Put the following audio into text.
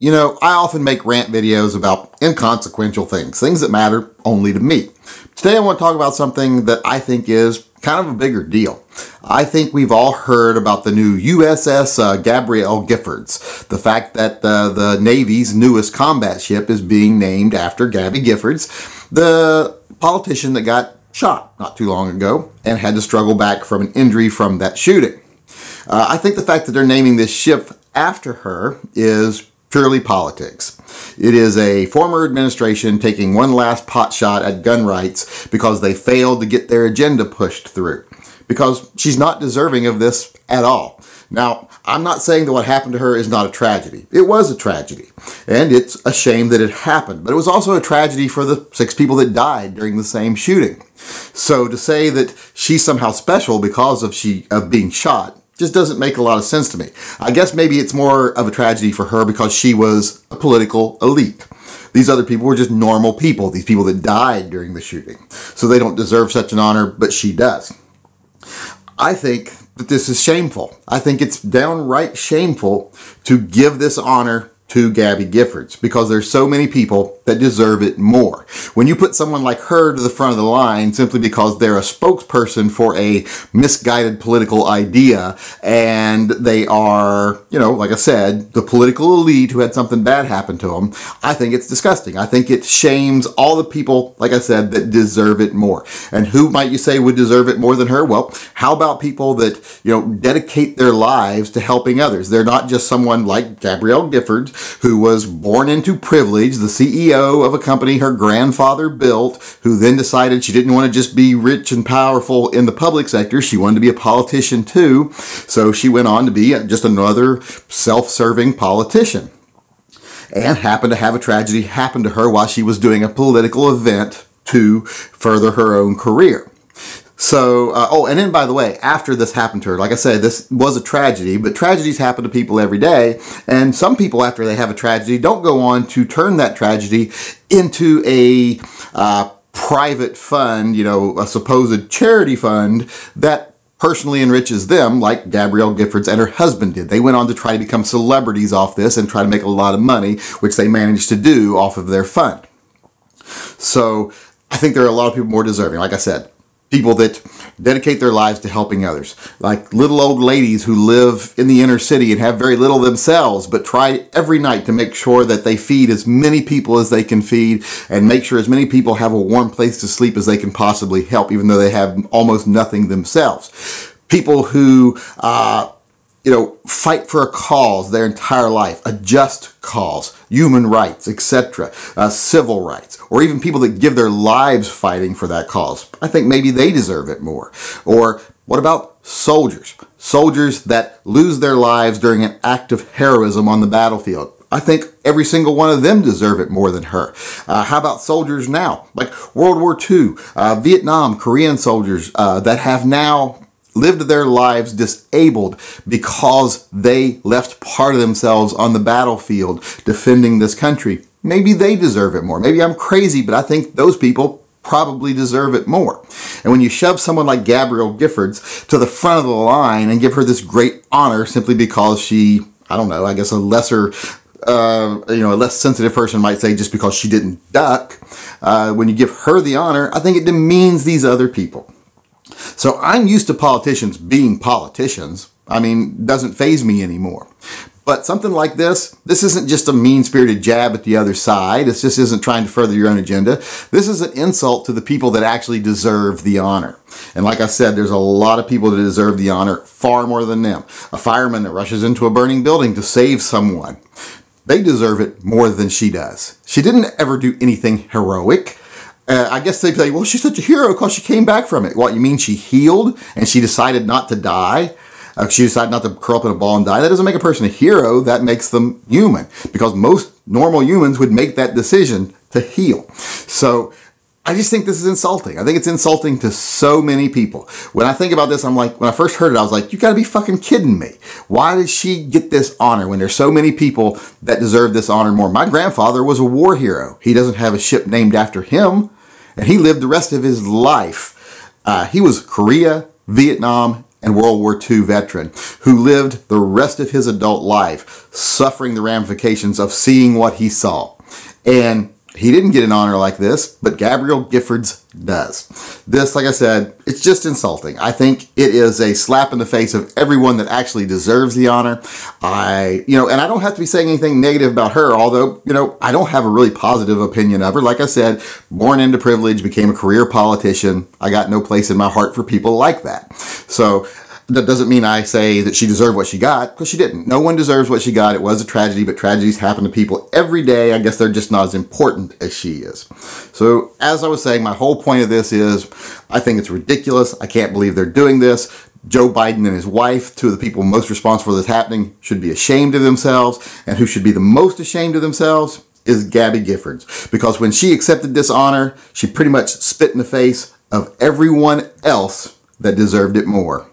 You know, I often make rant videos about inconsequential things that matter only to me. Today I want to talk about something that I think is kind of a bigger deal. I think we've all heard about the new USS Gabrielle Giffords. The fact that the Navy's newest combat ship is being named after Gabby Giffords, the politician that got shot not too long ago and had to struggle back from an injury from that shooting. I think the fact that they're naming this ship after her is purely politics. It is a former administration taking one last pot shot at gun rights because they failed to get their agenda pushed through. Because she's not deserving of this at all. Now, I'm not saying that what happened to her is not a tragedy. It was a tragedy. And it's a shame that it happened. But it was also a tragedy for the 6 people that died during the same shooting. So to say that she's somehow special because of being shot just doesn't make a lot of sense to me. I guess maybe it's more of a tragedy for her because she was a political elite. These other people were just normal people, these people that died during the shooting. So they don't deserve such an honor, but she does. I think that this is shameful. I think it's downright shameful to give this honor to Gabby Giffords because there's so many people that deserve it more. When you put someone like her to the front of the line simply because they're a spokesperson for a misguided political idea and they are, you know, like I said, the political elite who had something bad happen to them, I think it's disgusting. I think it shames all the people, like I said, that deserve it more. And who might you say would deserve it more than her? Well, how about people that, you know, dedicate their lives to helping others? They're not just someone like Gabrielle Giffords, who was born into privilege, the CEO of a company her grandfather built, who then decided she didn't want to just be rich and powerful in the public sector. She wanted to be a politician too. So she went on to be just another self-serving politician. And happened to have a tragedy happen to her while she was doing a political event to further her own career. So, oh, and then by the way, after this happened to her, like I said, this was a tragedy, but tragedies happen to people every day. And some people, after they have a tragedy, don't go on to turn that tragedy into a private fund, you know, a supposed charity fund that personally enriches them, like Gabrielle Giffords and her husband did. They went on to try to become celebrities off this and try to make a lot of money, which they managed to do off of their fund. So I think there are a lot of people more deserving, like I said. People that dedicate their lives to helping others. Like little old ladies who live in the inner city and have very little themselves, but try every night to make sure that they feed as many people as they can feed and make sure as many people have a warm place to sleep as they can possibly help, even though they have almost nothing themselves. People who, you know, fight for a cause their entire life, a just cause, human rights, etc., civil rights, or even people that give their lives fighting for that cause. I think maybe they deserve it more. Or what about soldiers? Soldiers that lose their lives during an act of heroism on the battlefield. I think every single one of them deserve it more than her. How about soldiers now? Like World War II, Vietnam, Korean soldiers that have now lived their lives disabled because they left part of themselves on the battlefield defending this country. Maybe they deserve it more. Maybe I'm crazy, but I think those people probably deserve it more. And when you shove someone like Gabrielle Giffords to the front of the line and give her this great honor simply because she, I don't know, I guess a lesser, you know, a less sensitive person might say just because she didn't duck, when you give her the honor, I think it demeans these other people. So I'm used to politicians being politicians. I mean, it doesn't faze me anymore. But something like this isn't just a mean-spirited jab at the other side. It just isn't trying to further your own agenda. This is an insult to the people that actually deserve the honor. And like I said, there's a lot of people that deserve the honor far more than them. A fireman that rushes into a burning building to save someone. They deserve it more than she does. She didn't ever do anything heroic. I guess they'd say, well, she's such a hero because she came back from it. What, you mean she healed and she decided not to die? She decided not to curl up in a ball and die? That doesn't make a person a hero. That makes them human because most normal humans would make that decision to heal. So I just think this is insulting. I think it's insulting to so many people. When I think about this, I'm like, when I first heard it, I was like, you gotta be fucking kidding me. Why did she get this honor when there's so many people that deserve this honor more? My grandfather was a war hero. He doesn't have a ship named after him, and he lived the rest of his life. He was Korea, Vietnam, and World War II veteran who lived the rest of his adult life suffering the ramifications of seeing what he saw. And he didn't get an honor like this, but Gabrielle Giffords does. This, like I said, it's just insulting. I think it is a slap in the face of everyone that actually deserves the honor. And I don't have to be saying anything negative about her, although, I don't have a really positive opinion of her. Like I said, born into privilege, became a career politician. I got no place in my heart for people like that. So that doesn't mean I say that she deserved what she got, because she didn't. No one deserves what she got. It was a tragedy, but tragedies happen to people every day. I guess they're just not as important as she is. So as I was saying, my whole point of this is I think it's ridiculous. I can't believe they're doing this. Joe Biden and his wife, two of the people most responsible for this happening, should be ashamed of themselves. And who should be the most ashamed of themselves is Gabby Giffords. Because when she accepted this honor, she pretty much spit in the face of everyone else that deserved it more.